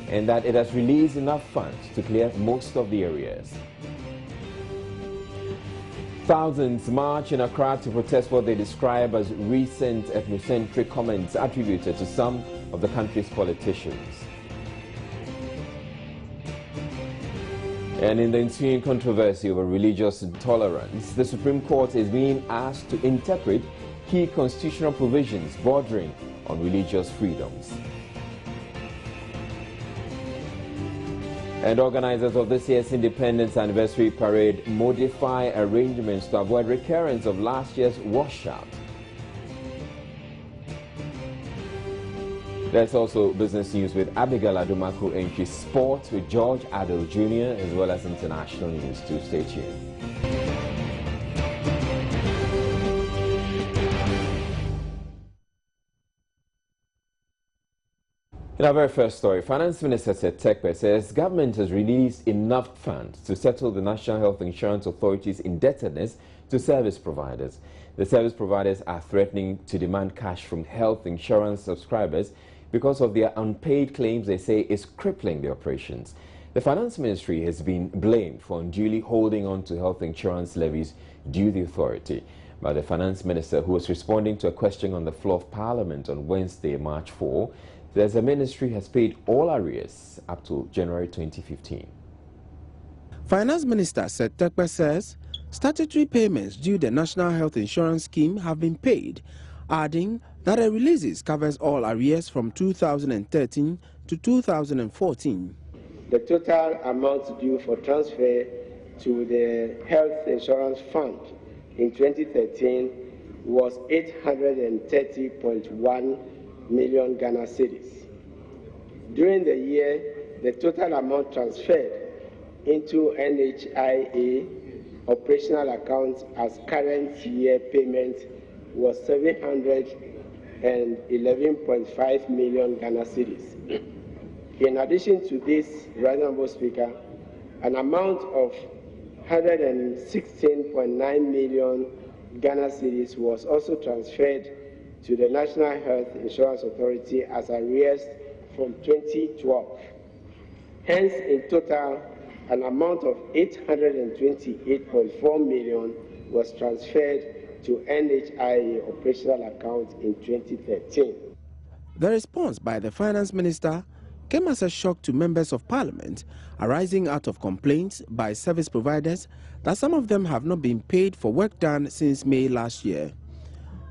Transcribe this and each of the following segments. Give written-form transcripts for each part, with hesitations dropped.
and that it has released enough funds to clear most of the areas. Thousands march in Accra to protest what they describe as recent ethnocentric comments attributed to some of the country's politicians. And in the ensuing controversy over religious intolerance, the Supreme Court is being asked to interpret key constitutional provisions bordering on religious freedoms. And organizers of this year's Independence Anniversary Parade modify arrangements to avoid recurrence of last year's washout. There's also business news with Abigail Adumaku entry, sports with George Addo Jr., as well as international news too. Stay tuned. In our very first story, Finance Minister Seth Terkper says government has released enough funds to settle the National Health Insurance Authority's indebtedness to service providers. The service providers are threatening to demand cash from health insurance subscribers because of their unpaid claims they say is crippling the operations. The Finance Ministry has been blamed for unduly holding on to health insurance levies due the authority. By the Finance Minister, who was responding to a question on the floor of Parliament on Wednesday, March 4, the ministry has paid all arrears up to January 2015. Finance Minister Seth Terkper says statutory payments due the National Health Insurance Scheme have been paid, adding that the releases covers all arrears from 2013 to 2014. The total amount due for transfer to the Health Insurance Fund in 2013 was 830.1 million Ghana cedis. During the year, the total amount transferred into NHIA operational accounts as current year payment was 711.5 million Ghana cedis. In addition to this, Honorable Speaker, an amount of 116.9 million Ghana cedis was also transferred to the National Health Insurance Authority as arrears from 2012. Hence, in total, an amount of 828.4 million was transferred to NHIA operational account in 2013. The response by the Finance Minister came as a shock to members of Parliament, arising out of complaints by service providers that some of them have not been paid for work done since May last year.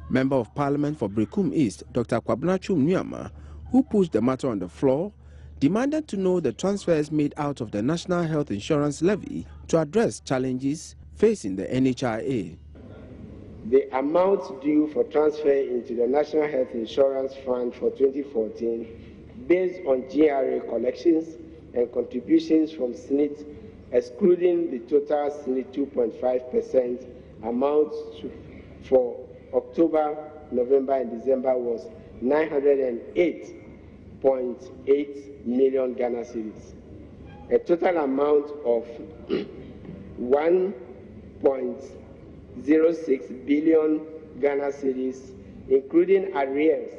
Member of Parliament for Brekum East, Dr. Kwabnachu Nyama, who pushed the matter on the floor, demanded to know the transfers made out of the National Health Insurance Levy to address challenges facing the NHIA. The amount due for transfer into the National Health Insurance Fund for 2014, based on GRA collections and contributions from SNIT, excluding the total SNIT 2.5% amount for October, November, and December was 908.8 million Ghana cedis. A total amount of 1.06 billion Ghana cedis, including arrears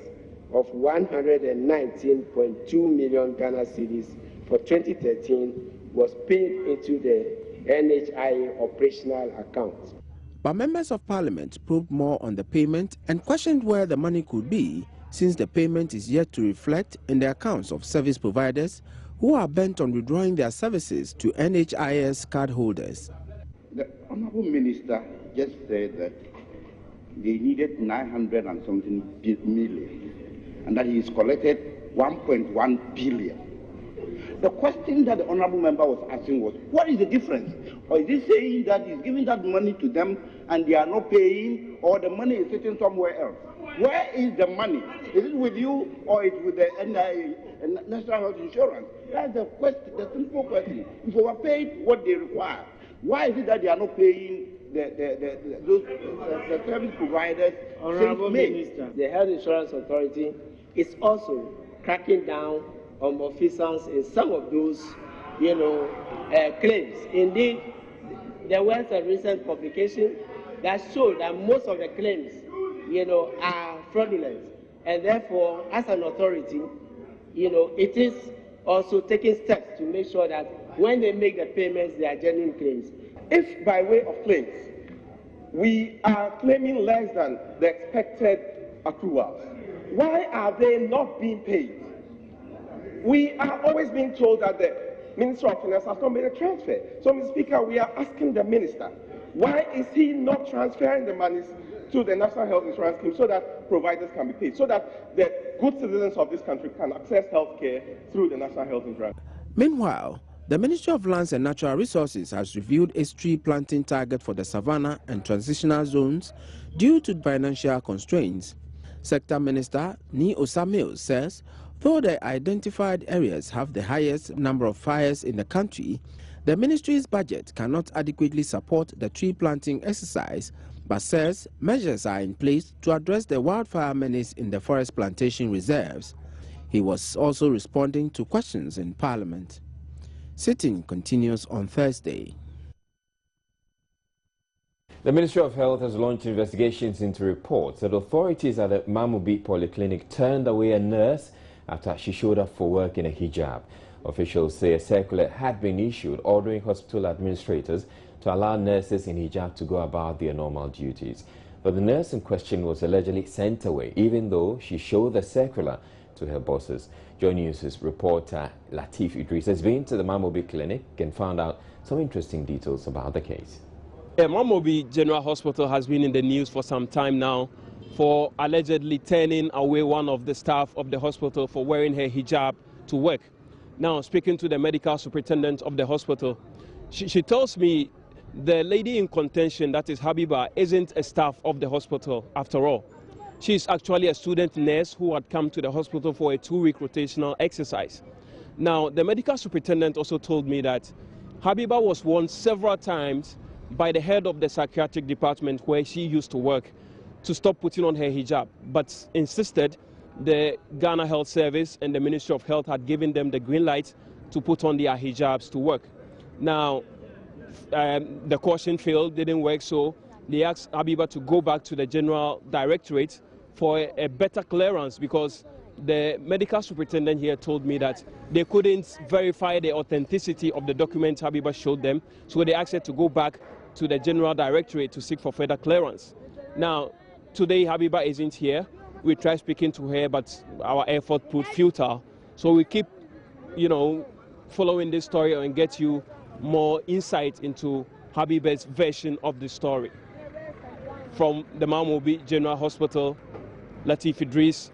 of 119.2 million Ghana cedis for 2013, was paid into the NHIA operational account. But members of Parliament probed more on the payment and questioned where the money could be, since the payment is yet to reflect in the accounts of service providers who are bent on withdrawing their services to NHIS cardholders. The Honourable Minister just said that they needed 900 and something million, and that he's collected 1.1 billion. The question that the Honourable Member was asking was, what is the difference? Or is he saying that he's giving that money to them and they are not paying, or the money is sitting somewhere else? Where is the money? Is it with you, or is it with the National Health Insurance? That's the question, the simple question. If we are paid what they require, why is it that they are not paying the service providers? Honourable Minister, the Health Insurance Authority is also cracking down on officials in some of those, claims. Indeed, there was a recent publication that showed that most of the claims, are fraudulent, and therefore, as an authority, it is also taking steps to make sure that when they make the payments, they are genuine claims. If by way of claims, we are claiming less than the expected accruals, why are they not being paid? We are always being told that the Minister of Finance has not made a transfer. So, Mr. Speaker, we are asking the Minister, why is he not transferring the monies to the National Health Insurance Scheme so that providers can be paid, so that the good citizens of this country can access health care through the National Health Insurance? Meanwhile, the Ministry of Lands and Natural Resources has reviewed its tree planting target for the Savannah and transitional zones due to financial constraints. Sector Minister Ni Osamil says, though the identified areas have the highest number of fires in the country, the ministry's budget cannot adequately support the tree planting exercise, but says measures are in place to address the wildfire menace in the forest plantation reserves. He was also responding to questions in Parliament. Sitting continues on Thursday. The Ministry of Health has launched investigations into reports that authorities at the Mamobi Polyclinic turned away a nurse after she showed up for work in a hijab. Officials say a circular had been issued ordering hospital administrators to allow nurses in hijab to go about their normal duties. But the nurse in question was allegedly sent away, even though she showed the circular to her bosses. Joy News' reporter Latif Idris has been to the Mamobi Clinic and found out some interesting details about the case. Mamobi General Hospital has been in the news for some time now for allegedly turning away one of the staff of the hospital for wearing her hijab to work. Now, speaking to the medical superintendent of the hospital, she tells me the lady in contention, that is Habiba, isn't a staff of the hospital after all. She's actually a student nurse who had come to the hospital for a 2-week rotational exercise. Now, the medical superintendent also told me that Habiba was warned several times by the head of the psychiatric department where she used to work to stop putting on her hijab, but insisted the Ghana Health Service and the Ministry of Health had given them the green light to put on their hijabs to work. Now, the caution failed, didn't work, so they asked Habiba to go back to the General Directorate for a better clearance, because the medical superintendent here told me that they couldn't verify the authenticity of the documents Habiba showed them, so they asked her to go back to the General Directorate to seek for further clearance. Now, today Habiba isn't here. We tried speaking to her, but our effort proved futile. So we keep, following this story and get you more insight into Habiba's version of the story. From the Mamobi General Hospital, Latif Idris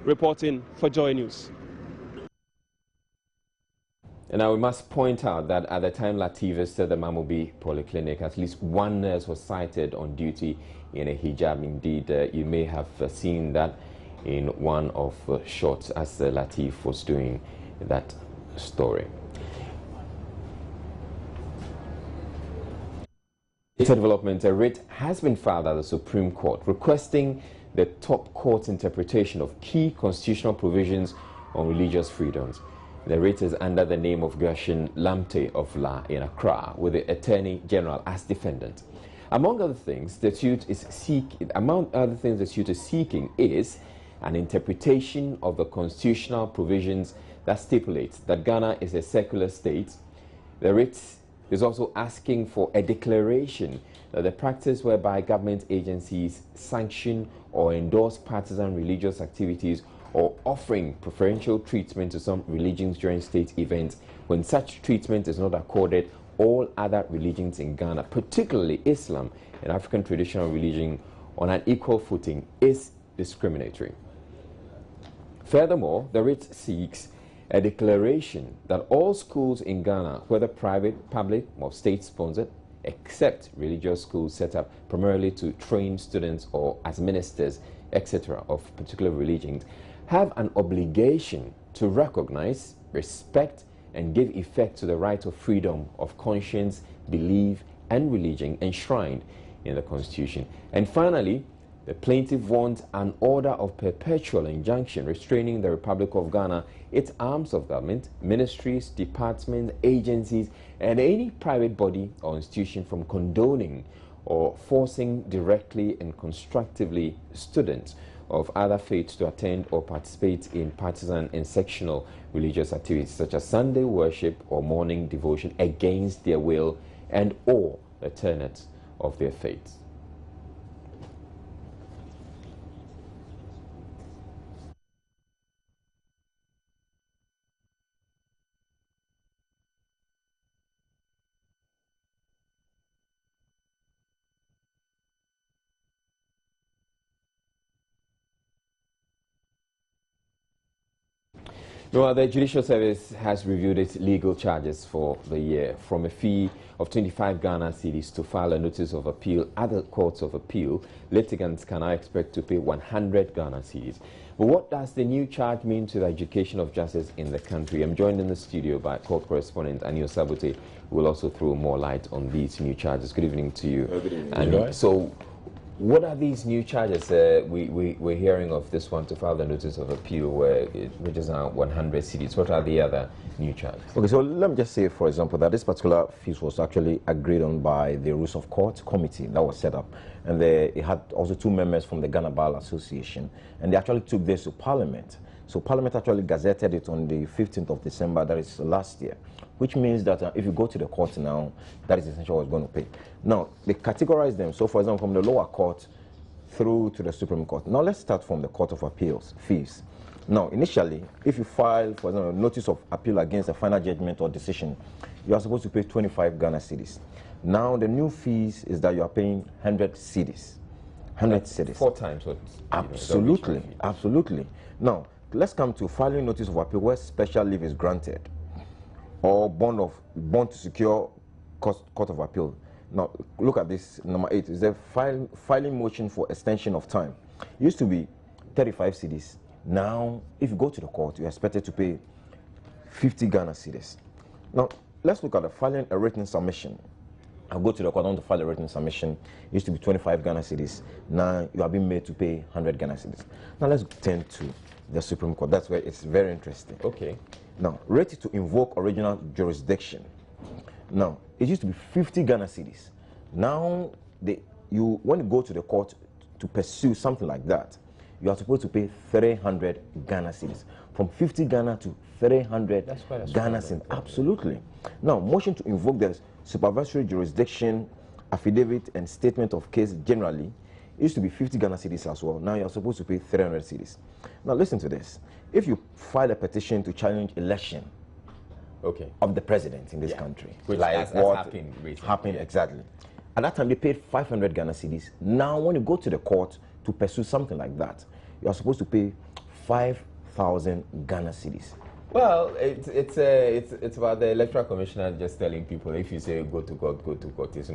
reporting for Joy News. And now we must point out that at the time Latif visited the Mamobi Polyclinic, at least one nurse was sighted on duty in a hijab. Indeed, you may have seen that in one of the shots as Latif was doing that story. Development, a writ has been filed at the Supreme Court requesting the top court's interpretation of key constitutional provisions on religious freedoms. The writ is under the name of Gershon Lamte of La in Accra, with the Attorney General as defendant. Among other things, the suit is seeking is an interpretation of the constitutional provisions that stipulates that Ghana is a secular state. The writ is also asking for a declaration that the practice whereby government agencies sanction or endorse partisan religious activities or offering preferential treatment to some religions during state events, when such treatment is not accorded all other religions in Ghana, particularly Islam and African traditional religion, on an equal footing, is discriminatory. Furthermore, the writ seeks a declaration that all schools in Ghana, whether private, public, or state-sponsored, except religious schools set up primarily to train students or as ministers, etc., of particular religions, have an obligation to recognize, respect, and give effect to the right of freedom of conscience, belief, and religion enshrined in the Constitution. And finally, the plaintiff wants an order of perpetual injunction restraining the Republic of Ghana, its arms of government, ministries, departments, agencies, and any private body or institution from condoning or forcing directly and constructively students of other faiths to attend or participate in partisan and sectional religious activities such as Sunday worship or morning devotion against their will and or the tenets of their faith. Well, the Judicial Service has reviewed its legal charges for the year, from a fee of 25 Ghana cedis to file a notice of appeal at the Courts of Appeal. Litigants can now expect to pay 100 Ghana cedis. But what does the new charge mean to the education of justice in the country? I'm joined in the studio by court correspondent Ani Osabute, who will also throw more light on these new charges. Good evening to you. Good evening. And so, what are these new charges? We're hearing of this one, to file the notice of appeal, which is now 100 cedis. What are the other new charges? Okay, so let me just say, for example, that this particular fees was actually agreed on by the Rules of Court committee that was set up. And it had also 2 members from the Ghana Bar Association. And they actually took this to Parliament. So Parliament actually gazetted it on the 15th of December, that is last year, which means that if you go to the court now, that is essentially what it's going to pay. Now, they categorize them. So, for example, from the lower court through to the Supreme Court. Now, let's start from the Court of Appeals fees. Now, initially, if you file, for example, a notice of appeal against a final judgment or decision, you are supposed to pay 25 Ghana cedis. Now, the new fees is that you are paying 100 cedis. 100 cedis. 4 times what? Absolutely, absolutely. Now, let's come to filing notice of appeal where special leave is granted, or bond to secure court of appeal. Now, look at this. Number 8 is the filing motion for extension of time. It used to be 35 cedis. Now, if you go to the court, you're expected to pay 50 Ghana cedis. Now, let's look at the filing a written submission. I'll go to the court, I want to file a written submission. It used to be 25 Ghana cedis. Now, you are being made to pay 100 Ghana cedis. Now, let's turn to the Supreme Court. That's where it's very interesting. Okay. Now, ready to invoke original jurisdiction. Now, it used to be 50 Ghana cedis. Now, when you go to the court to pursue something like that, you are supposed to pay 300 Ghana cedis. From 50 Ghana to 300 Ghana cedis. Absolutely. Now, motion to invoke the supervisory jurisdiction, affidavit, and statement of case generally, it used to be 50 Ghana cedis as well. Now you're supposed to pay 300 cedis. Now listen to this. If you file a petition to challenge election of the president in this country, which like has what happened recently. Happened exactly. At that time they paid 500 Ghana cedis. Now when you go to the court to pursue something like that, you are supposed to pay 5,000 Ghana cedis. Well, it's about the electoral commissioner just telling people, if you say go to court, it's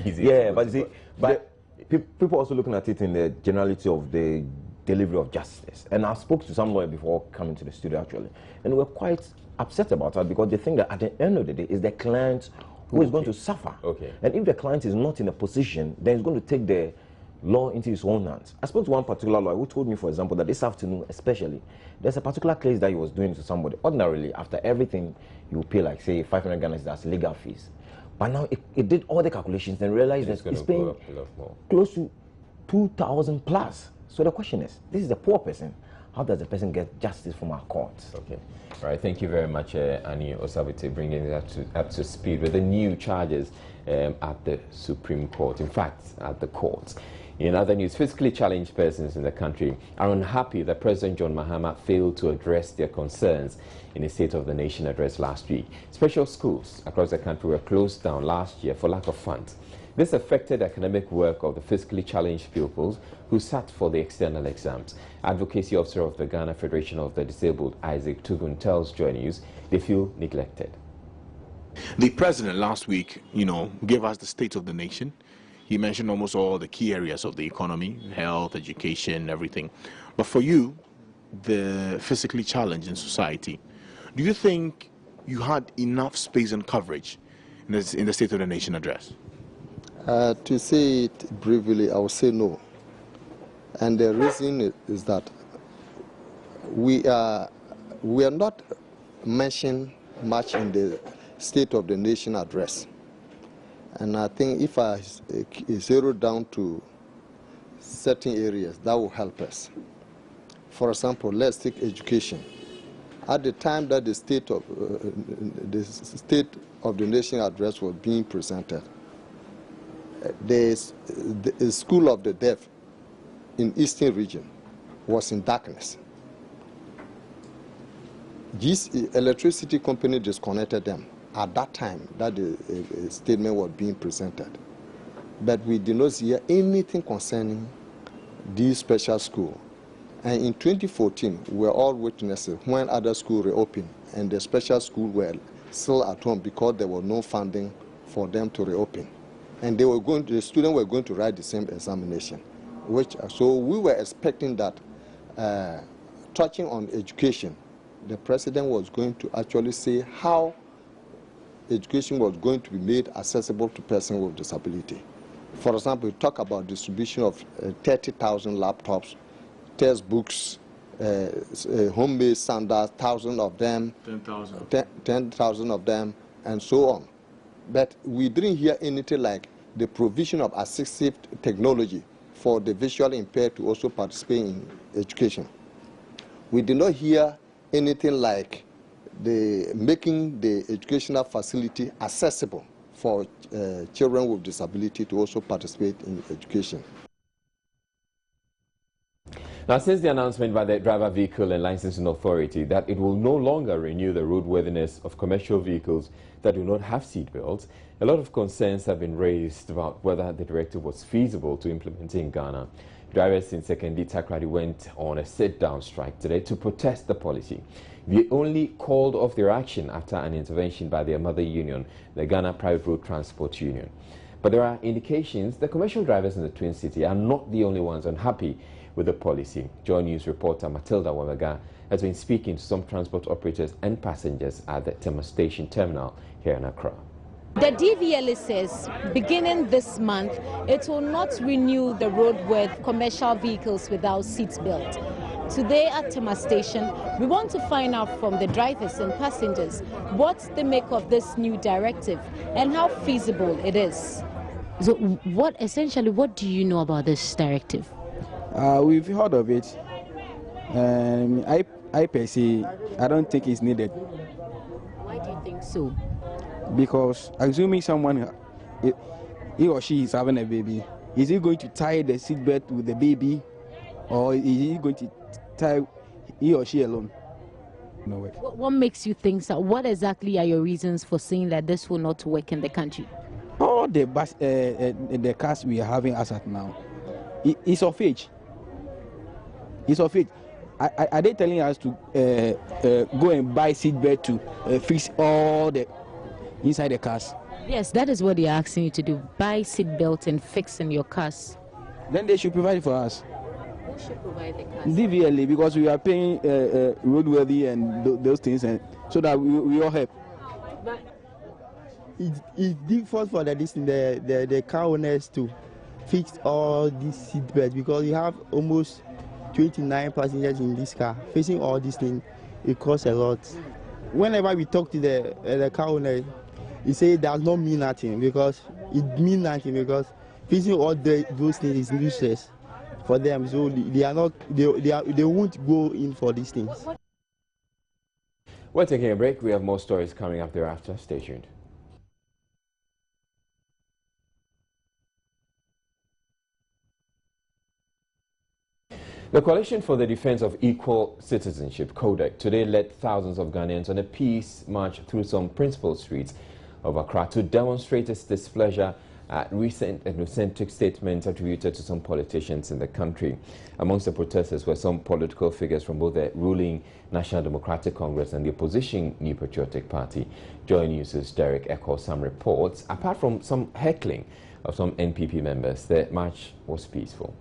easy. Yeah, but people also looking at it in the generality of the delivery of justice. And I spoke to some lawyer before coming to the studio actually, and we're quite upset about that because they think that at the end of the day, it's the client who is going to suffer. Okay. And if the client is not in a position, then he's going to take the law into his own hands. I spoke to one particular lawyer who told me, for example, that this afternoon especially, there's a particular case that he was doing to somebody. Ordinarily, after everything, you pay like, say, 500 Ghana, that's legal fees. But now it did all the calculations and realized that it's paying close to 2,000 plus. So the question is, this is a poor person. How does the person get justice from our courts? Okay. All right. Thank you very much, Ani Osabute, bringing it up to speed with the new charges at the Supreme Court. In fact, at the courts. In other news, physically challenged persons in the country are unhappy that President John Mahama failed to address their concerns in a State of the Nation address last week. Special schools across the country were closed down last year for lack of funds. This affected academic work of the physically challenged pupils who sat for the external exams. Advocacy officer of the Ghana Federation of the Disabled, Isaac Tugun, tells Joy News they feel neglected. The president last week, gave us the State of the Nation. He mentioned almost all the key areas of the economy, health, education, everything. But for you, the physically challenged in society, do you think you had enough space and coverage in the State of the Nation address? To say it briefly, I would say no. And the reason is that we are not mentioned much in the State of the Nation address. And I think if I zero down to certain areas, that will help us. for example, let's take education. At the time that the State of the Nation address was being presented, the School of the Deaf in Eastern region was in darkness. This electricity company disconnected them at that time that the statement was being presented. But we did not hear anything concerning this special school. And in 2014, we were all witnesses when other schools reopened and the special schools were still at home because there was no funding for them to reopen. And the students were going to write the same examination. So we were expecting that touching on education, the president was going to actually say how education was going to be made accessible to persons with disability. For example, we talk about distribution of 30,000 laptops, textbooks, homemade sandals, 1,000 of them, 10,000 of them, and so on. But we didn't hear anything like the provision of assistive technology for the visually impaired to also participate in education. We did not hear anything like making the educational facility accessible for children with disability to also participate in education. Now, since the announcement by the Driver Vehicle and Licensing Authority that it will no longer renew the roadworthiness of commercial vehicles that do not have seat belts, a lot of concerns have been raised about whether the directive was feasible to implement in Ghana. Drivers in Sekondi Takoradi went on a sit-down strike today to protest the policy. They only called off their action after an intervention by their mother union, the Ghana Private Road Transport Union. But there are indications the commercial drivers in the Twin City are not the only ones unhappy with the policy. Joy News reporter Matilda Wamega has been speaking to some transport operators and passengers at the Tema Station terminal here in Accra. The DVLA says beginning this month, it will not renew the roadworthy commercial vehicles without seat belt. Today at Tema Station, we want to find out from the drivers and passengers what they make of this new directive and how feasible it is. So what do you know about this directive? We've heard of it. I per se, I don't think it's needed. Why do you think so? Because assuming someone, he or she is having a baby, is he going to tie the seatbelt with the baby, or is he going to tie he or she alone? No way. What makes you think so? What exactly are your reasons for saying that this will not work in the country? All the cars we are having as at now, it's of age. It's of age. Are they telling us to go and buy seatbelt to fix all the inside the cars? Yes, that is what they are asking you to do. Buy seatbelt and fix in your cars. Then they should provide it for us. Who should provide the cars? DVLA, because we are paying roadworthy and those things, and so that we all help. But it's difficult for the car owners to fix all these seatbelts because you have almost 29 passengers in this car. Fixing all these things, it costs a lot. Whenever we talk to the car owner, he say it does not mean nothing because it means nothing because fixing all those things is useless for them. So they won't go in for these things. We're taking a break. We have more stories coming up thereafter. Stay tuned. The Coalition for the Defense of Equal Citizenship, CODEC, today led thousands of Ghanaians on a peace march through some principal streets of Accra to demonstrate its displeasure at recent ethnocentric statements attributed to some politicians in the country. Amongst the protesters were some political figures from both the ruling National Democratic Congress and the opposition New Patriotic Party. Joy News' Derek echoes some reports. Apart from some heckling of some NPP members, the march was peaceful.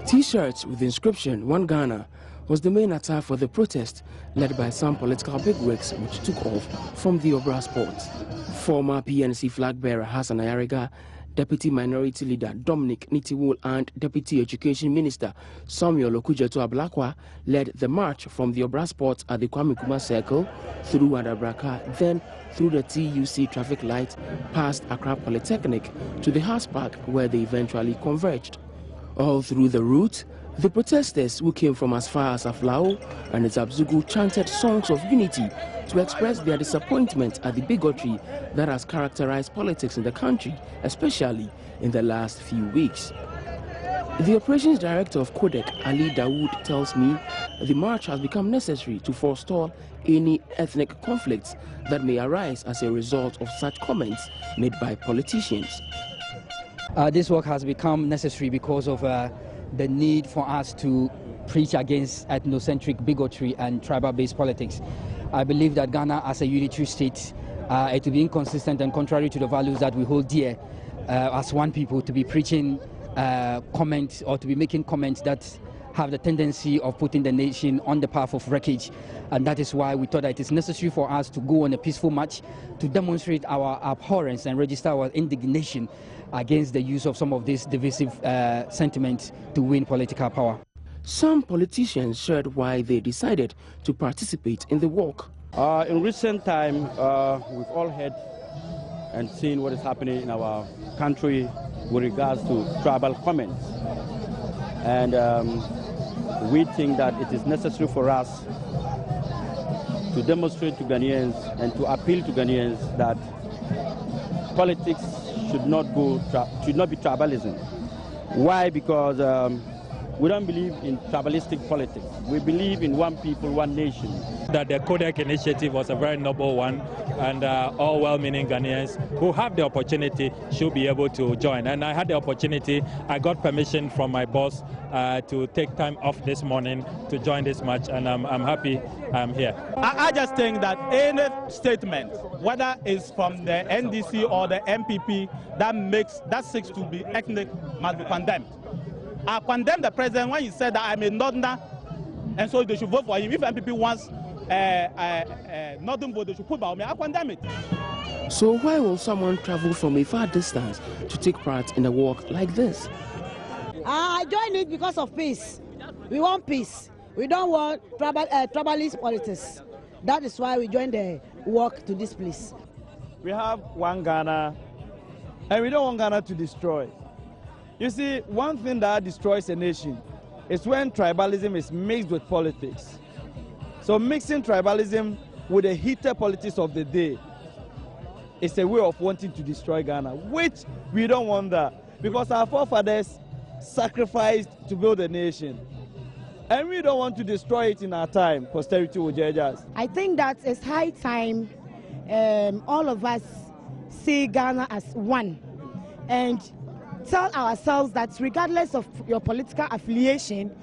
T-shirts with the inscription "One Ghana" was the main attire for the protest, led by some political bigwigs, which took off from the Obra Sports. Former PNC flag bearer Hassan Ayariga Deputy Minority Leader Dominic Nitiwul and Deputy Education Minister Samuel Okujeto Ablakwa led the march from the Obra Spot at the Kwame Nkrumah Circle through Adabraka, then through the TUC traffic light, past Accra Polytechnic to the House Park, where they eventually converged. All through the route, the protesters who came from as far as Aflao and Zabzugu chanted songs of unity to express their disappointment at the bigotry that has characterized politics in the country, especially in the last few weeks. The operations director of Codec, Ali Dawood, tells me the march has become necessary to forestall any ethnic conflicts that may arise as a result of such comments made by politicians. This work has become necessary because of the need for us to preach against ethnocentric bigotry and tribal-based politics. I believe that Ghana, as a unitary state, it will be inconsistent and contrary to the values that we hold dear as one people, to be preaching comments or to be making comments that have the tendency of putting the nation on the path of wreckage. And that is why we thought that it is necessary for us to go on a peaceful march to demonstrate our abhorrence and register our indignation against the use of some of these divisive sentiments to win political power. Some politicians shared why they decided to participate in the walk. In recent time, we've all heard and seen what is happening in our country with regards to tribal comments. And we think that it is necessary for us to demonstrate to Ghanaians and to appeal to Ghanaians that politics should not be tribalism. Why? Because we don't believe in tribalistic politics. We believe in one people, one nation. That the Codec initiative was a very noble one, and all well-meaning Ghanaians who have the opportunity should be able to join. And I had the opportunity, I got permission from my boss to take time off this morning to join this march, and I'm happy I'm here. I just think that any statement, whether it's from the NDC or the MPP, that seeks to be ethnic must be condemned. I condemn the president when he said that I'm a northerner, and so they should vote for him. If MPP wants northern vote, they should put by me. I condemn it. So why will someone travel from a far distance to take part in a walk like this? I joined it because of peace. We want peace. We don't want tribalist politics. That is why we joined the walk to this place. We have one Ghana, and we don't want Ghana to destroy. You see, one thing that destroys a nation is when tribalism is mixed with politics. So mixing tribalism with the heated politics of the day is a way of wanting to destroy Ghana, which we don't want that, because our forefathers sacrificed to build a nation. And we don't want to destroy it in our time. Posterity will judge us. I think that it's high time all of us see Ghana as one and tell ourselves that regardless of your political affiliation,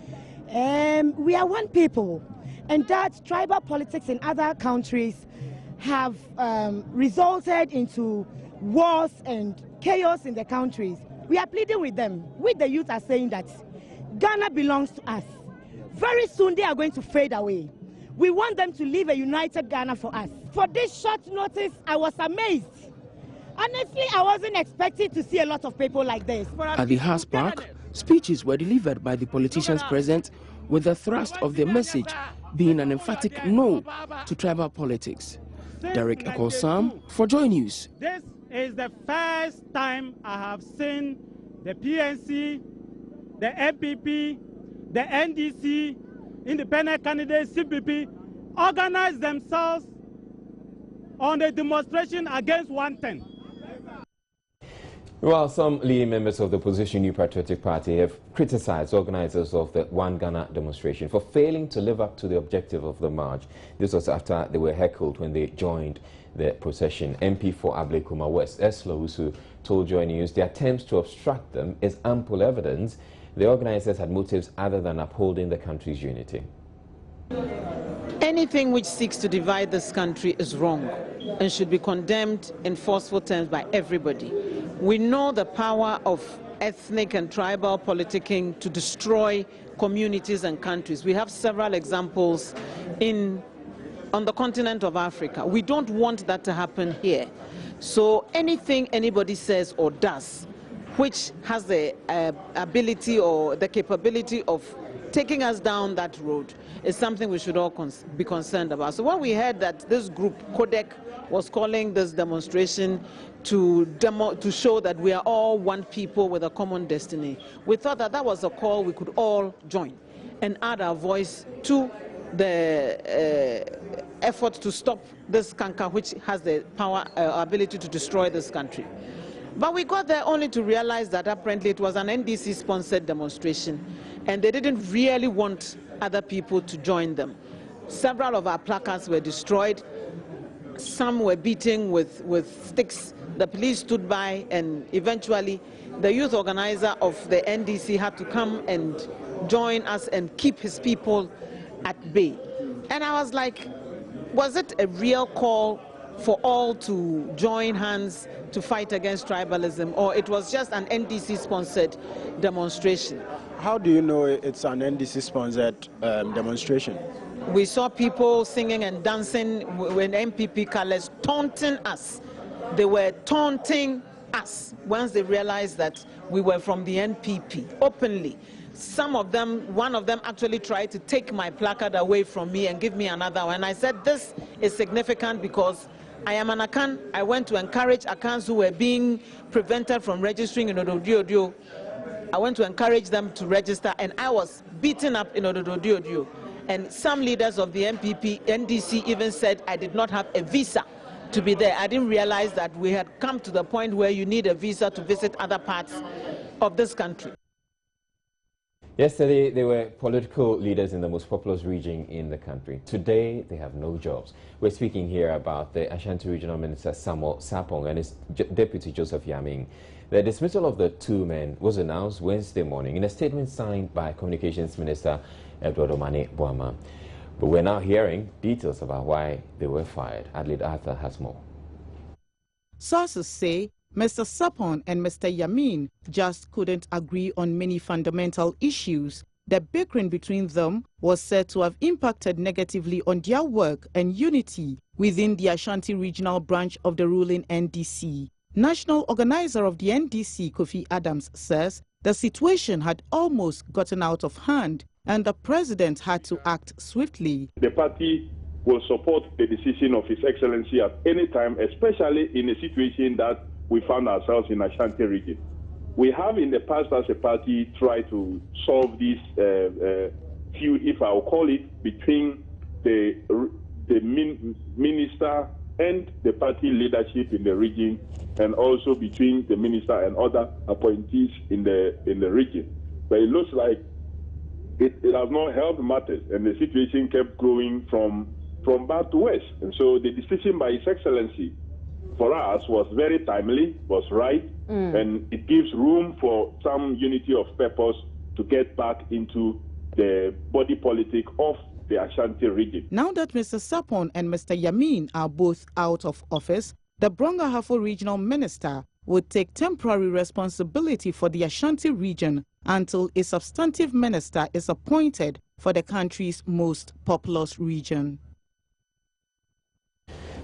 we are one people, and that tribal politics in other countries have resulted into wars and chaos in the countries. We are pleading with them. We, the youth, are saying that Ghana belongs to us. Very soon they are going to fade away. We want them to leave a united Ghana for us. For this short notice, I was amazed. Honestly, I wasn't expecting to see a lot of people like this. At the House Park, speeches were delivered by the politicians present, with the thrust of their message being an emphatic no to tribal politics. Derek Ekosam for Joy News. This is the first time I have seen the PNC, the MPP, the NDC, independent candidates, CPP, organize themselves on a demonstration against one thing. Well, some leading members of the opposition New Patriotic Party have criticized organizers of the One Ghana demonstration for failing to live up to the objective of the march. This was after they were heckled when they joined the procession. MP for Ablekuma West, Eslo Usu, told Joy News the attempts to obstruct them is ample evidence the organizers had motives other than upholding the country's unity. Anything which seeks to divide this country is wrong and should be condemned in forceful terms by everybody. We know the power of ethnic and tribal politicking to destroy communities and countries. We have several examples on the continent of Africa. We don't want that to happen here. So anything anybody says or does which has the ability or the capability of taking us down that road, is something we should all be concerned about. So when we heard that this group, Codec, was calling this demonstration to show that we are all one people with a common destiny, we thought that that was a call we could all join and add our voice to the effort to stop this canker, which has the power, ability to destroy this country. But we got there only to realize that apparently it was an NDC-sponsored demonstration, and they didn't really want other people to join them. Several of our placards were destroyed. Some were beaten with sticks. The police stood by, and eventually the youth organizer of the NDC had to come and join us and keep his people at bay. And I was like, was it a real call for all to join hands to fight against tribalism, or it was just an NDC-sponsored demonstration? How do you know it's an NDC-sponsored demonstration? We saw people singing and dancing with MPP colors, taunting us. They were taunting us once they realized that we were from the NPP, openly. Some of them, one of them actually tried to take my placard away from me and give me another one. And I said, this is significant because I am an Akan. I went to encourage Akans who were being prevented from registering in Ododiodio. I went to encourage them to register, and I was beaten up in Ododiodio. And some leaders of the MPP, NDC even said I did not have a visa to be there. I didn't realize that we had come to the point where you need a visa to visit other parts of this country. Yesterday, they were political leaders in the most populous region in the country. Today, they have no jobs. We're speaking here about the Ashanti Regional Minister Samuel Sarpong and his Deputy Joseph Yaming. The dismissal of the two men was announced Wednesday morning in a statement signed by Communications Minister Edward Omane Boama. But we're now hearing details about why they were fired. Adelaide Arthur has more. Sources say Mr. Sarpong and Mr. Yamin just couldn't agree on many fundamental issues. The bickering between them was said to have impacted negatively on their work and unity within the Ashanti regional branch of the ruling NDC. National organizer of the NDC, Kofi Adams, says the situation had almost gotten out of hand and the president had to act swiftly. The party will support the decision of His Excellency at any time, especially in a situation that we found ourselves in Ashanti region. We have in the past as a party tried to solve this feud, if I will call it, between the minister and the party leadership in the region, and also between the minister and other appointees in the region. But it looks like it has not helped matters, and the situation kept growing from bad to worse. And so the decision by His Excellency for us was very timely, was right, and it gives room for some unity of purpose to get back into the body politic of the Ashanti region. Now that Mr. Sarpong and Mr. Yamin are both out of office, the Brong-Ahafo regional minister would take temporary responsibility for the Ashanti region until a substantive minister is appointed for the country's most populous region.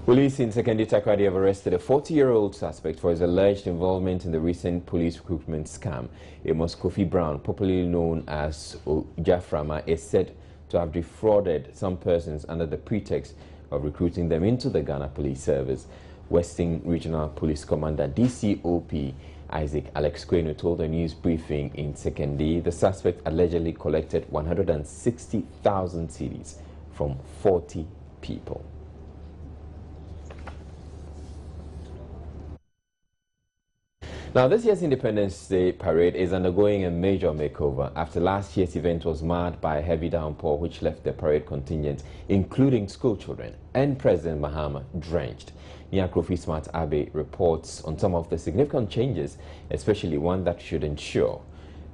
Police in Sekondi Takoradi have arrested a 40-year-old suspect for his alleged involvement in the recent police recruitment scam. Amos Kofi Brown, popularly known as Ojaframa, is said to have defrauded some persons under the pretext of recruiting them into the Ghana Police Service. Western Regional Police Commander DCOP Isaac Alex Kwenu told a news briefing in Sekondi the suspect allegedly collected 160,000 cedis from 40 people. Now, this year's Independence Day parade is undergoing a major makeover after last year's event was marred by a heavy downpour which left the parade contingent, including school children and President Mahama, drenched. Nia Krofi Smart Abe reports on some of the significant changes, especially one that should ensure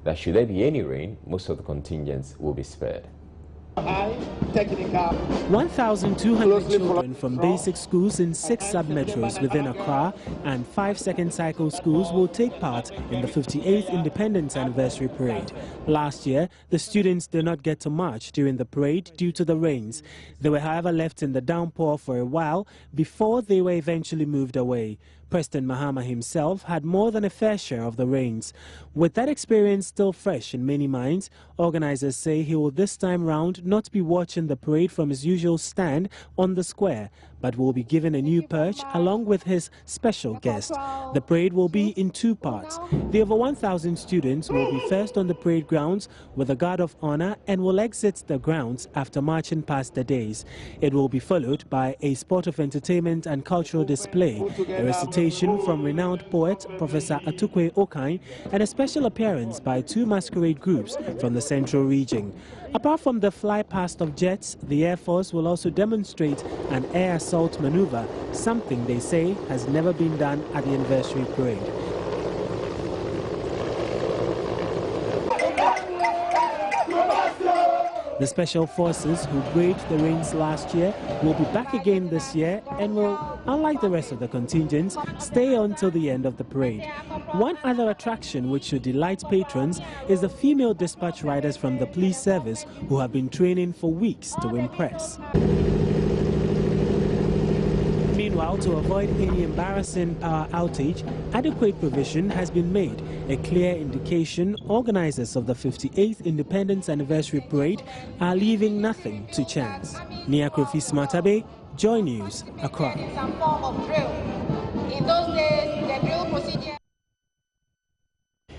that should there be any rain, most of the contingents will be spared. 1,200 children from basic schools in 6 sub-metros within Accra and 5 second cycle schools will take part in the 58th Independence Anniversary Parade. Last year, the students did not get to march during the parade due to the rains. They were, however, left in the downpour for a while before they were eventually moved away. Preston Mahama himself had more than a fair share of the reins. With that experience still fresh in many minds, organizers say he will this time round not be watching the parade from his usual stand on the square, but will be given a new perch along with his special guest. The parade will be in two parts. The over 1,000 students will be first on the parade grounds with a guard of honor and will exit the grounds after marching past the days. It will be followed by a sport of entertainment and cultural display, a recitation from renowned poet Professor Atukwe Okai, and a special appearance by two masquerade groups from the central region. Apart from the fly past of jets, the Air Force will also demonstrate an air assault maneuver, something they say has never been done at the anniversary parade. The Special Forces, who braved the rains last year, will be back again this year and will, unlike the rest of the contingents, stay on till the end of the parade. One other attraction which should delight patrons is the female dispatch riders from the police service who have been training for weeks to impress. Meanwhile, to avoid any embarrassing power outage, adequate provision has been made, a clear indication organizers of the 58th Independence Anniversary Parade are leaving nothing to chance. Nia Kofi Smatabe, Joy News, Accra. Some form of drill. In those days, the drill procedure.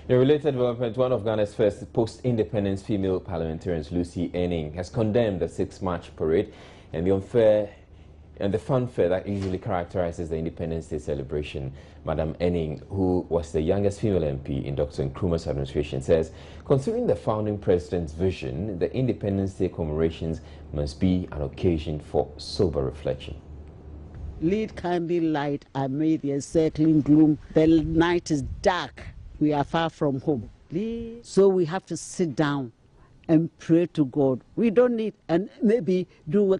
In related development, one of Ghana's first post-independence female parliamentarians, Lucy Enning, has condemned the 6th March parade and the fanfare that usually characterizes the Independence Day celebration. Madam Enning, who was the youngest female MP in Dr. Nkrumah's administration, says, considering the founding president's vision, the Independence Day commemorations must be an occasion for sober reflection. Lead candle light amid the encircling gloom. The night is dark. We are far from home. So we have to sit down and pray to God. We don't need, and maybe do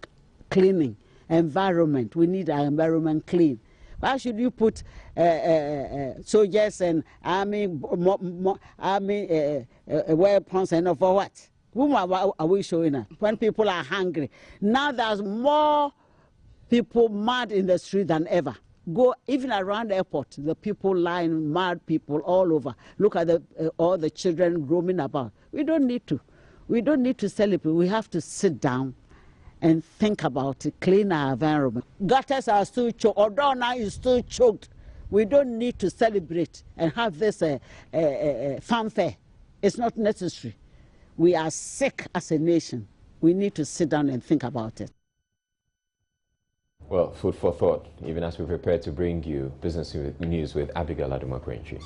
cleaning. Environment, we need our environment clean. Why should you put soldiers and army weapons and for what? Whom are we showing up? When people are hungry. Now there's more people mad in the street than ever. Go even around the airport, the people lying, mad people all over. Look at all the children roaming about. We don't need to. We don't need to celebrate. We have to sit down and think about it, clean our environment. Gutters are still choked, Odona is still choked. We don't need to celebrate and have this fanfare. It's not necessary. We are sick as a nation. We need to sit down and think about it. Well, food for thought, even as we prepare to bring you business news with Abigail Adumakwenchi.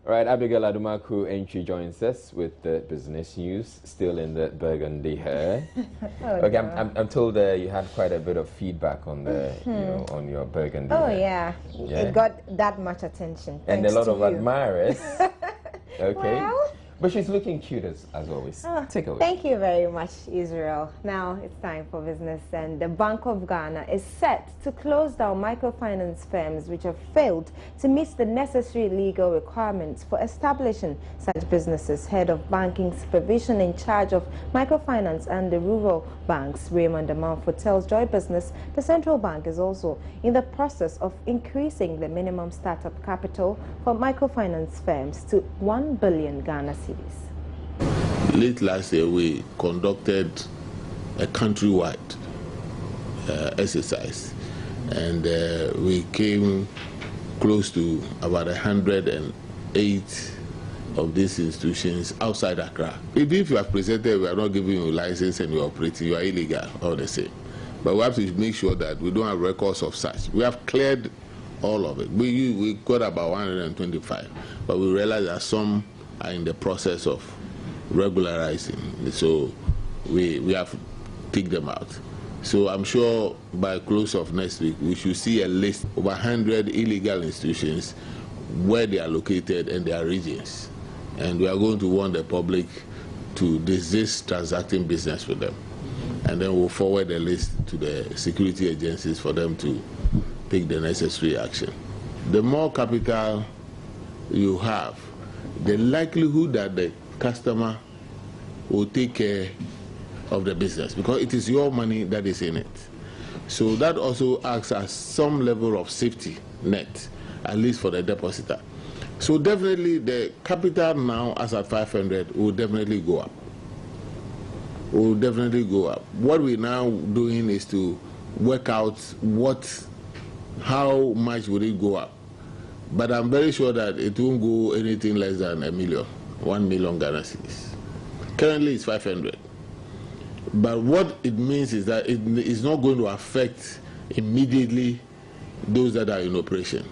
All right, Abigail Adumakwenchi joins us with the business news, still in the burgundy hair. Okay, I'm told you had quite a bit of feedback on the, on your burgundy hair. Oh yeah, it got that much attention. And a lot of admirers. Okay. Well, but she's looking cute as always. Take away. Thank you very much, Israel. Now it's time for business, and the Bank of Ghana is set to close down microfinance firms which have failed to meet the necessary legal requirements for establishing such businesses. Head of Banking Supervision in charge of microfinance and the rural banks, Raymond Amanfo, tells Joy Business the central bank is also in the process of increasing the minimum startup capital for microfinance firms to 1 billion Ghana cedis. Late last year, we conducted a countrywide exercise, and we came close to about 108 of these institutions outside Accra. Even if you are presented, we are not giving you a license and you are operating, you are illegal, all the same. But we have to make sure that we don't have records of such. We have cleared all of it. We got about 125, but we realized that some are in the process of regularizing, so we have to take them out. So I'm sure by close of next week we should see a list of 100 illegal institutions, where they are located and their regions, and we are going to warn the public to desist transacting business with them. And then we'll forward the list to the security agencies for them to take the necessary action. The more capital you have, the likelihood that the customer will take care of the business, because it is your money that is in it. So that also acts as some level of safety net, at least for the depositor. So definitely the capital now, as at 500, will definitely go up. Will definitely go up. What we're now doing is to work out how much will it go up. But I'm very sure that it won't go anything less than 1 million Ghana cedis. Currently it's 500. But what it means is that it is not going to affect immediately those that are in operation.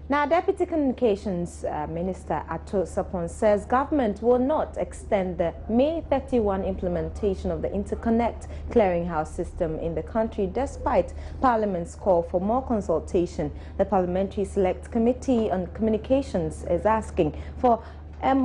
Now, Deputy Communications Minister Ato Sapon says government will not extend the May 31 implementation of the Interconnect Clearinghouse system in the country, despite Parliament's call for more consultation. The Parliamentary Select Committee on Communications is asking for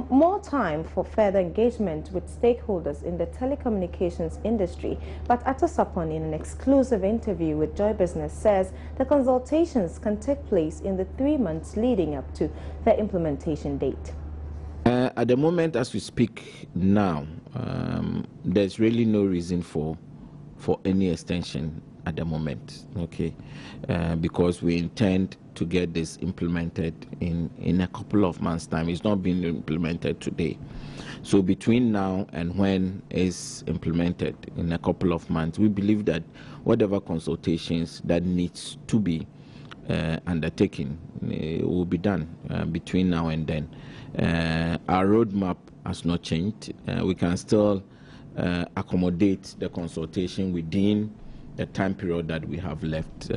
more time for further engagement with stakeholders in the telecommunications industry. But Ato Sapon, in an exclusive interview with Joy Business, says the consultations can take place in the 3 months leading up to the implementation date. At the moment, as we speak now, there's really no reason for any extension at the moment, okay? Because we intend to get this implemented in a couple of months' time. It's not being implemented today. So between now and when it's implemented in a couple of months, we believe that whatever consultations that needs to be undertaken will be done between now and then. Our roadmap has not changed. We can still accommodate the consultation within the time period that we have left.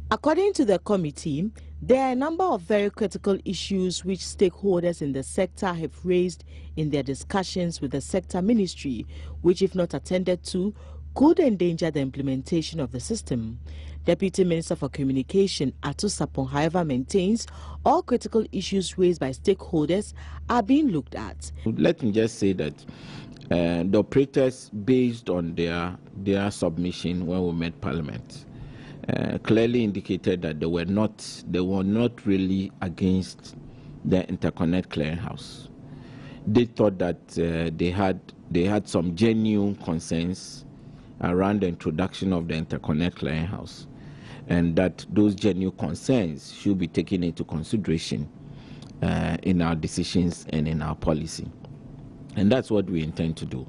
According to the committee, there are a number of very critical issues which stakeholders in the sector have raised in their discussions with the sector ministry, which, if not attended to, could endanger the implementation of the system. Deputy Minister for Communication Ato Sapon, however, maintains all critical issues raised by stakeholders are being looked at. Let me just say that the operators, based on their submission when we met Parliament, clearly indicated that they were not really against the Interconnect Clearinghouse. They thought that they had some genuine concerns around the introduction of the Interconnect Clearinghouse, and that those genuine concerns should be taken into consideration in our decisions and in our policy. And that's what we intend to do.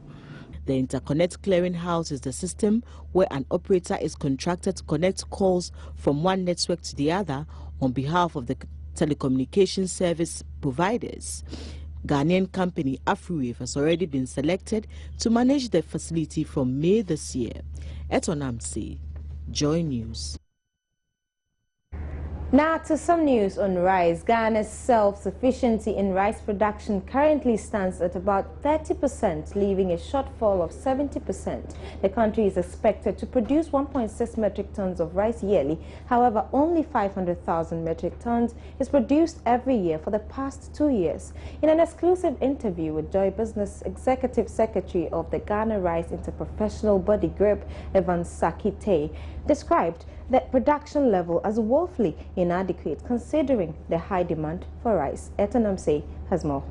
The Interconnect Clearinghouse is the system where an operator is contracted to connect calls from one network to the other on behalf of the telecommunications service providers. Ghanaian company AfriWave has already been selected to manage the facility from May this year. Etonamsi, Joy News. Now to some news on rice. Ghana's self-sufficiency in rice production currently stands at about 30%, leaving a shortfall of 70%. The country is expected to produce 1.6 metric tons of rice yearly. However, only 500,000 metric tons is produced every year for the past 2 years. In an exclusive interview with Joy Business, Executive Secretary of the Ghana Rice Interprofessional Body Group, Evan Sakite, described the production level as woefully inadequate considering the high demand for rice. Etonamse has more.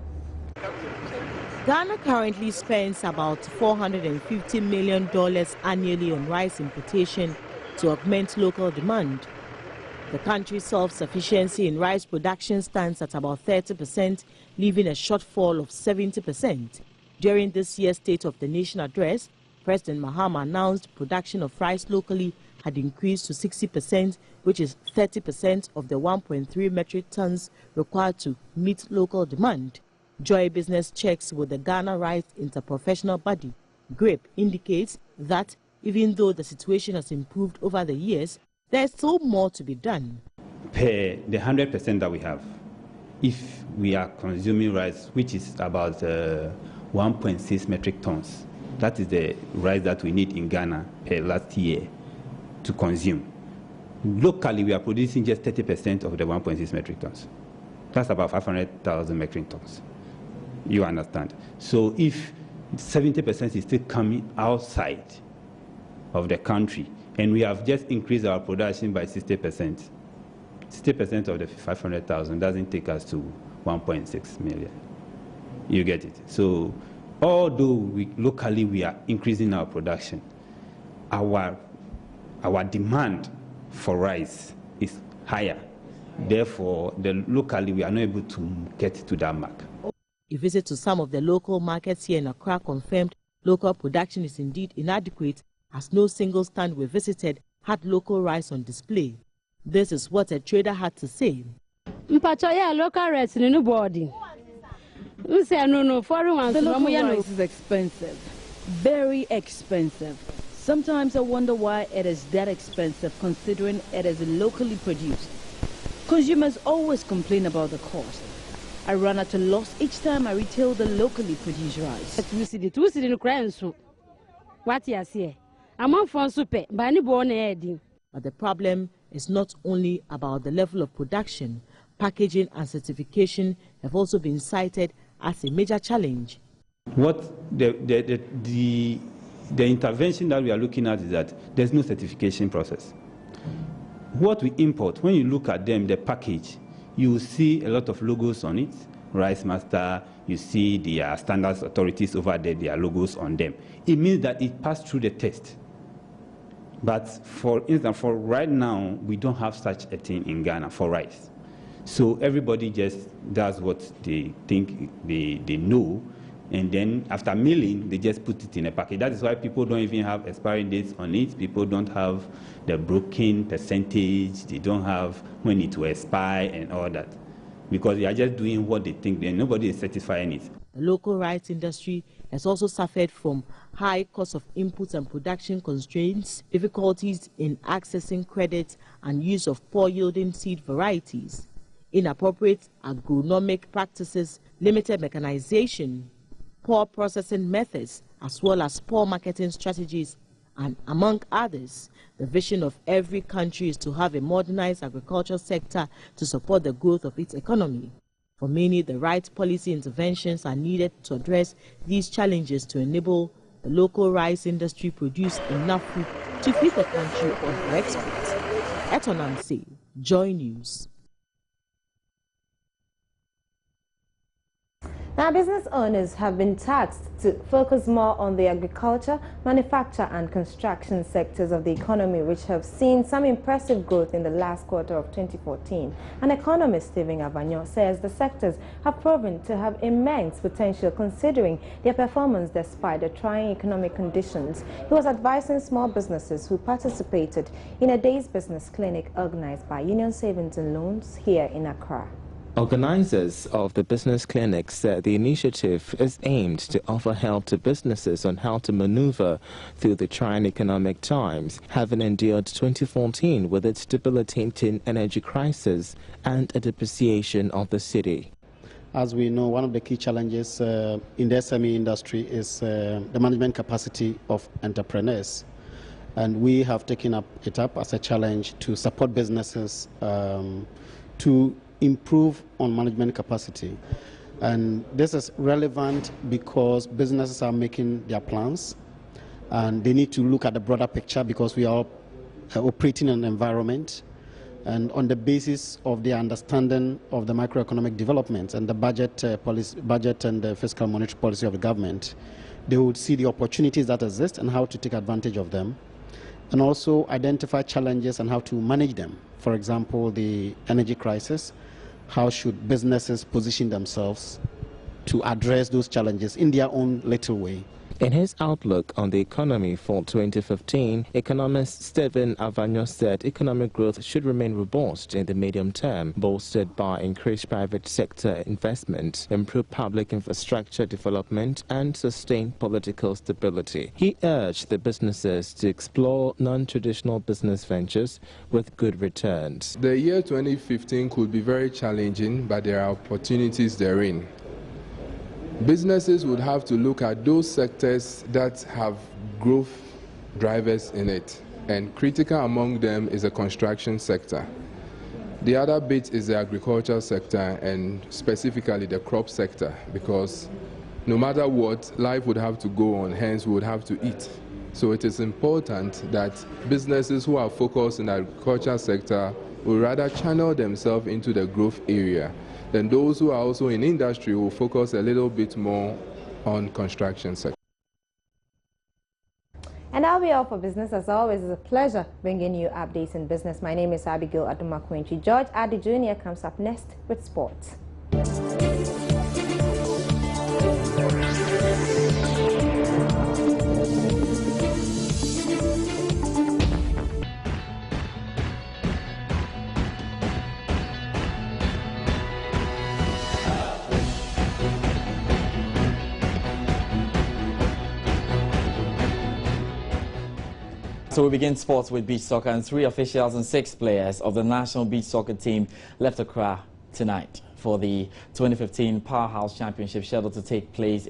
Ghana currently spends about $450 million annually on rice importation to augment local demand. The country's self-sufficiency in rice production stands at about 30%, leaving a shortfall of 70%. During this year's State of the Nation address, President Mahama announced production of rice locally had increased to 60%, which is 30% of the 1.3 metric tons required to meet local demand. Joy Business checks with the Ghana Rice Interprofessional Body GRIP indicates that even though the situation has improved over the years, there is still more to be done. Per the 100% that we have, if we are consuming rice, which is about 1.6 metric tons, that is the rice that we need in Ghana per last year to consume. Locally, we are producing just 30% of the 1.6 metric tons. That's about 500,000 metric tons. You understand? So if 70% is still coming outside of the country, and we have just increased our production by 60%, 60% of the 500,000 doesn't take us to 1.6 million. You get it? So although locally we are increasing our production, our demand for rice is higher. Therefore, locally we are not able to get to that mark. A visit to some of the local markets here in Accra confirmed local production is indeed inadequate, as no single stand we visited had local rice on display. This is what a trader had to say. Local rice in the body. No, foreign ones. The local rice is expensive, very expensive. Sometimes I wonder why it is that expensive, considering it is locally produced. Consumers always complain about the cost. I run at a loss each time I retail the locally produced rice. What you say? I'm on for super, but any born heading. But the problem is not only about the level of production. Packaging and certification have also been cited as a major challenge. What the intervention that we are looking at is that there's no certification process. What we import, when you look at them, the package, you will see a lot of logos on it. Rice Master, you see the standards authorities over there, their logos on them. It means that it passed through the test. But for instance, for right now, we don't have such a thing in Ghana for rice. So everybody just does what they think they know, and then after milling, they just put it in a package. That is why people don't even have expiring dates on it. People don't have the broken percentage. They don't have when it will expire and all that, because they are just doing what they think, and nobody is certifying it. The local rice industry has also suffered from high cost of inputs and production constraints, difficulties in accessing credit, and use of poor-yielding seed varieties, inappropriate agronomic practices, limited mechanization, poor processing methods, as well as poor marketing strategies, and among others. The vision of every country is to have a modernized agricultural sector to support the growth of its economy. For many, the right policy interventions are needed to address these challenges to enable the local rice industry produce enough food to feed the country or for export. Etonansi, Joy News. Now, business owners have been tasked to focus more on the agriculture, manufacture and construction sectors of the economy, which have seen some impressive growth in the last quarter of 2014. An economist, Stephen Avanyo, says the sectors have proven to have immense potential considering their performance despite the trying economic conditions. He was advising small businesses who participated in a day's business clinic organized by Union Savings and Loans here in Accra. Organizers of the business clinic said the initiative is aimed to offer help to businesses on how to maneuver through the trying economic times, having endured 2014 with its debilitating energy crisis and a depreciation of the city. As we know, one of the key challenges in the SME industry is the management capacity of entrepreneurs. And we have taken it up as a challenge to support businesses to improve on management capacity. And this is relevant because businesses are making their plans and they need to look at the broader picture, because we are operating in an environment, and on the basis of their understanding of the macroeconomic developments and the budget and the fiscal monetary policy of the government, they would see the opportunities that exist and how to take advantage of them, and also identify challenges and how to manage them. For example, the energy crisis. How should businesses position themselves to address those challenges in their own little way? In his outlook on the economy for 2015, economist Stephen Avanyo said economic growth should remain robust in the medium term, bolstered by increased private sector investment, improved public infrastructure development, and sustained political stability. He urged the businesses to explore non-traditional business ventures with good returns. The year 2015 could be very challenging, but there are opportunities therein. Businesses would have to look at those sectors that have growth drivers in it, and critical among them is the construction sector. The other bit is the agriculture sector, and specifically the crop sector, because no matter what, life would have to go on, hence we would have to eat. So it is important that businesses who are focused in the agriculture sector will rather channel themselves into the growth area. Then those who are also in industry will focus a little bit more on construction sector. And that'll be all for business. As always, it's a pleasure bringing you updates in business. My name is Abigail Adumakwenchi. George Adi Jr. comes up next with sports. So we begin sports with beach soccer, and 3 officials and 6 players of the national beach soccer team left Accra tonight for the 2015 Powerhouse Championship scheduled to take place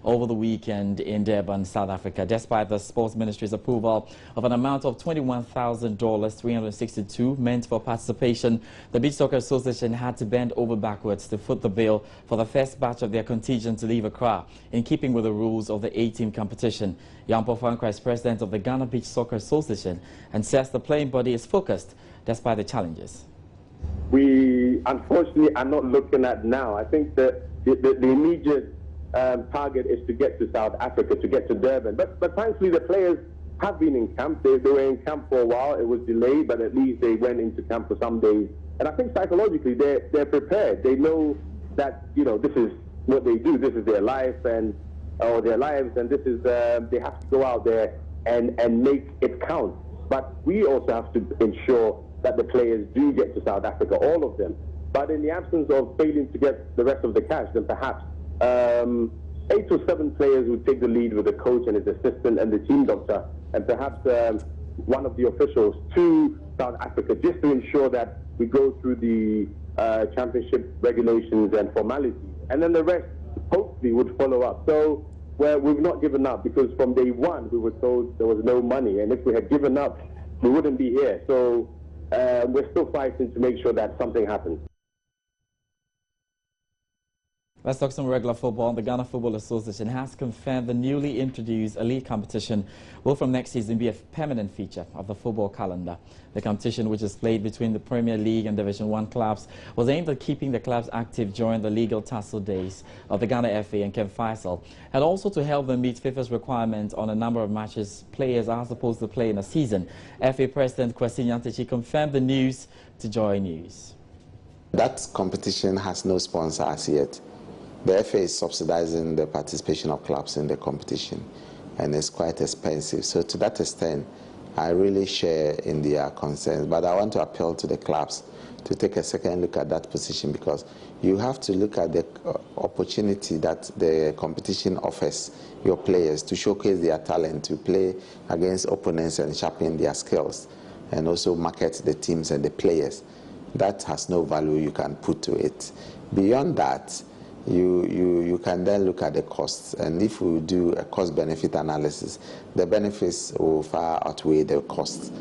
over the weekend in Durban, South Africa. Despite the Sports Ministry's approval of an amount of $21,000, $362 meant for participation, the Beach Soccer Association had to bend over backwards to foot the bill for the first batch of their contingent to leave Accra, in keeping with the rules of the 8-team competition. Yampo Fankra is president of the Ghana Beach Soccer Association and says the playing body is focused despite the challenges. We unfortunately are not looking at now. I think that the immediate target is to get to South Africa, to get to Durban. But thankfully the players have been in camp. They were in camp for a while. It was delayed, but at least they went into camp for some days. And I think psychologically they're prepared. They know that, you know, this is what they do. This is their life or their lives, and this is they have to go out there and make it count. But we also have to ensure that the players do get to South Africa, all of them. But in the absence of failing to get the rest of the cash, then perhaps 8 or 7 players would take the lead with the coach and his assistant and the team doctor, and perhaps one of the officials to South Africa, just to ensure that we go through the championship regulations and formalities. And then the rest hopefully would follow up. So we've not given up, because from day one we were told there was no money, and if we had given up, we wouldn't be here. So we're still fighting to make sure that something happens. Let's talk some regular football. The Ghana Football Association has confirmed the newly introduced elite competition will from next season be a permanent feature of the football calendar. The competition, which is played between the Premier League and Division 1 clubs, was aimed at keeping the clubs active during the legal tussle days of the Ghana FA and Ken Faisal, and also to help them meet FIFA's requirement on a number of matches players are supposed to play in a season. FA President Kwesi Nyantakyi confirmed the news to Joy News. That competition has no sponsor as yet. The FA is subsidizing the participation of clubs in the competition, and it's quite expensive. So to that extent, I really share in their concerns, but I want to appeal to the clubs to take a second look at that position, because you have to look at the opportunity that the competition offers your players to showcase their talent, to play against opponents and sharpen their skills, and also market the teams and the players. That has no value you can put to it. Beyond that, you can then look at the costs, and if we do a cost-benefit analysis, the benefits will far outweigh the costs.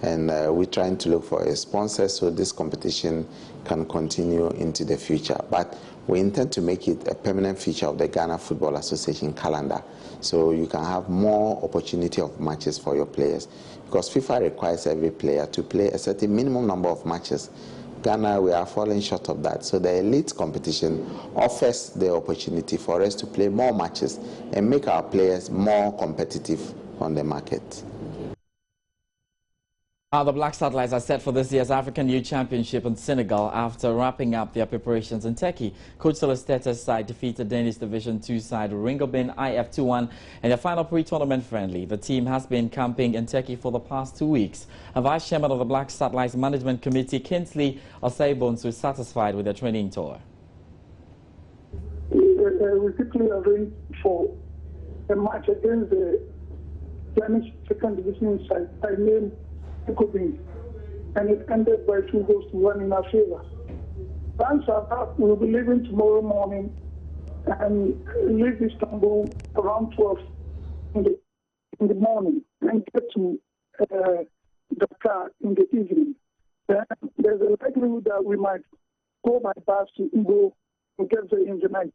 And we're trying to look for a sponsor so this competition can continue into the future. But we intend to make it a permanent feature of the Ghana Football Association calendar, so you can have more opportunity of matches for your players, because FIFA requires every player to play a certain minimum number of matches. Ghana, we are falling short of that. So the elite competition offers the opportunity for us to play more matches and make our players more competitive on the market. The Black Satellites are set for this year's African Youth Championship in Senegal after wrapping up their preparations in Turkey. Coach Celestetta's side defeated Danish Division 2 side Ringobin IF 2-1 in their final pre-tournament friendly. The team has been camping in Turkey for the past 2 weeks. A vice chairman of the Black Satellites Management Committee, Kingsley Osei-Bonsu, is satisfied with their training tour. We quickly arranged for a match against the Danish second division side by name and it ended by 2-1 in our favor. Once we will be leaving tomorrow morning and leave Istanbul around 12 in the morning and get to Dakar in the evening. then there's a likelihood that we might go by bus to Igbo to get there in the night.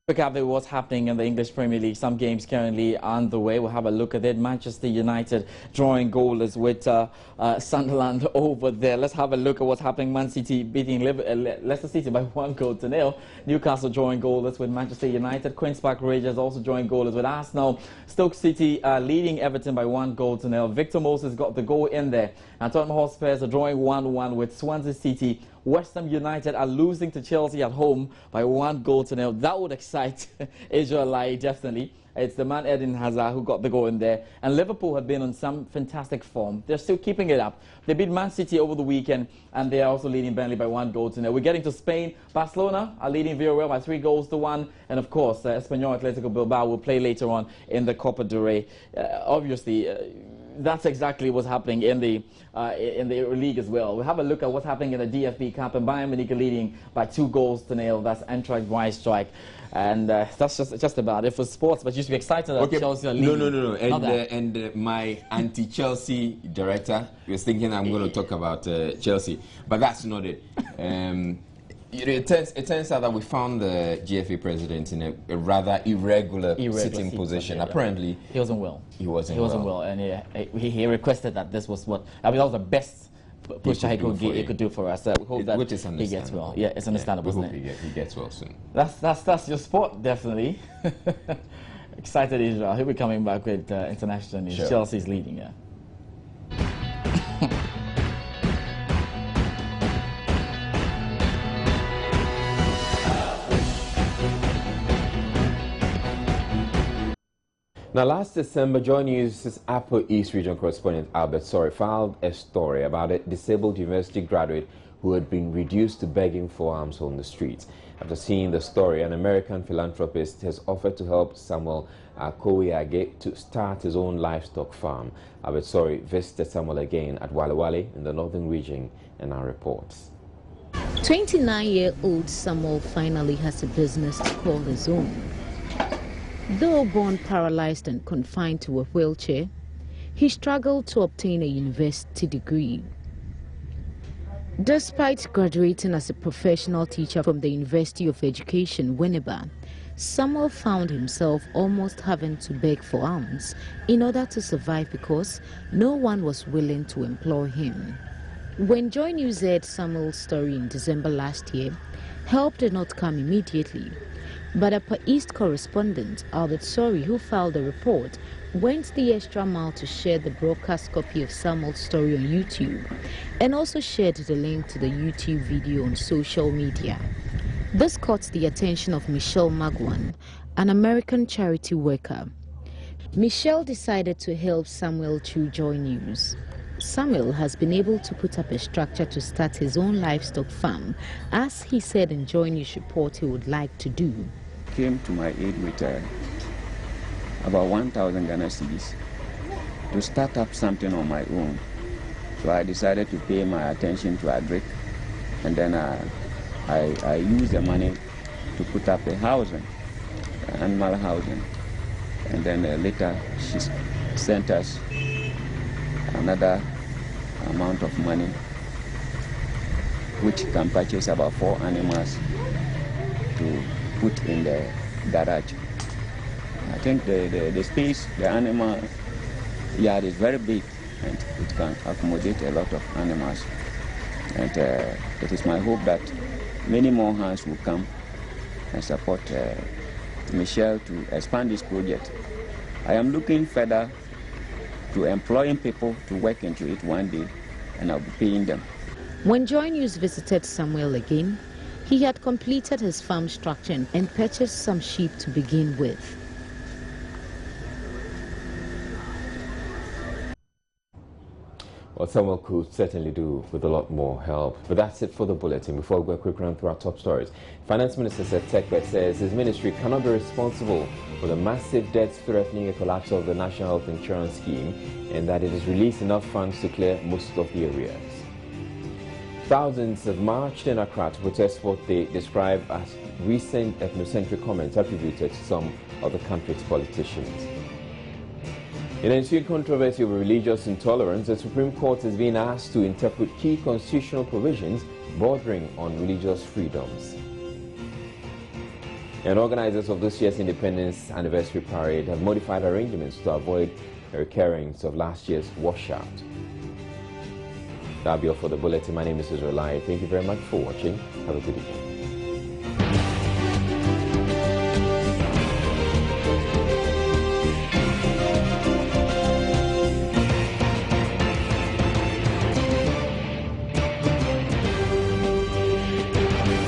Look at what's happening in the English Premier League. Some games currently on the way. We'll have a look at it. Manchester United drawing goalless with Sunderland over there. Let's have a look at what's happening. Man City beating Leicester City by 1-0. Newcastle drawing goalless with Manchester United. Queen's Park Rangers also drawing goalless with Arsenal. Stoke City leading Everton by 1-0. Victor Moses got the goal in there. And Tottenham Hotspurs are drawing 1-1 with Swansea City. West Ham United are losing to Chelsea at home by 1-0. That would excite Israel Lai, definitely. It's the man Eden Hazard who got the goal in there. And Liverpool have been on some fantastic form. They're still keeping it up. They beat Man City over the weekend, and they are also leading Burnley by 1-0. We're getting to Spain. Barcelona are leading Villarreal by 3-1. And of course, Espanyol Atletico Bilbao will play later on in the Copa del Rey. Obviously, that's exactly what's happening in the league as well. We'll have a look at what's happening in the DFB Cup, and Bayern Munich leading by 2-0. That's Eintracht Braunschweig. And that's just about it for sports. But you should be excited that Chelsea are leading. No. And my anti-Chelsea director was thinking I'm going to talk about Chelsea, but that's not it. It turns out that we found the GFA president in a rather irregular sitting position. Apparently, he wasn't well. He wasn't well, and he requested that this was what that was the best push he could do for us. We hope that he gets well. Yeah, it's understandable. We hope he gets well soon. That's your sport, definitely. Excited Israel. He'll be coming back with international news. Sure. Chelsea's leading. Yeah. Now, last December, Joy News' Upper East Region correspondent Albert Sori filed a story about a disabled university graduate who had been reduced to begging for alms on the streets. After seeing the story, an American philanthropist has offered to help Samuel Kowiage to start his own livestock farm. Albert Sori visited Samuel again at Walewale in the northern region and now reports. 29-year-old Samuel finally has a business to call his own. Though born paralyzed and confined to a wheelchair, he struggled to obtain a university degree. Despite graduating as a professional teacher from the University of Education, Winneba, Samuel found himself almost having to beg for alms in order to survive because no one was willing to employ him. When Joy News aired Samuel's story in December last year, help did not come immediately. But Upper East correspondent Albert Sori, who filed the report, went the extra mile to share the broadcast copy of Samuel's story on YouTube and also shared the link to the YouTube video on social media. This caught the attention of Michelle Magwan, an American charity worker. Michelle decided to help Samuel through Joy News. Samuel has been able to put up a structure to start his own livestock farm, as he said in Joy News report he would like to do. Came to my aid with about 1,000 Ghana cedis to start up something on my own. So I decided to pay my attention to Adric, and then I used the money to put up a housing, animal housing, and then later she sent us another amount of money which can purchase about 4 animals to put in the garage. I think the space, the animal yard is very big and it can accommodate a lot of animals. And it is my hope that many more hands will come and support Michelle to expand this project. I am looking further to employing people to work into it one day, and I'll be paying them. When Joy News visited Samuel again, he had completed his farm structure and purchased some sheep to begin with. Well, Samuel could certainly do with a lot more help. But that's it for the bulletin. Before we go a quick run through our top stories, Finance Minister Tekbe says his ministry cannot be responsible for the massive debts threatening a collapse of the National Health Insurance Scheme, and that it has released enough funds to clear most of the arrears. Thousands have marched in Accra to protest what they describe as recent ethnocentric comments attributed to some of the country's politicians. In ensuing controversy over religious intolerance, the Supreme Court is being asked to interpret key constitutional provisions bordering on religious freedoms. And organizers of this year's Independence Anniversary Parade have modified arrangements to avoid a recurrence of last year's washout. That'll be all for the bulletin. My name is Israel. Thank you very much for watching. Have a good evening.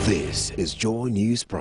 This is Joy News Pro.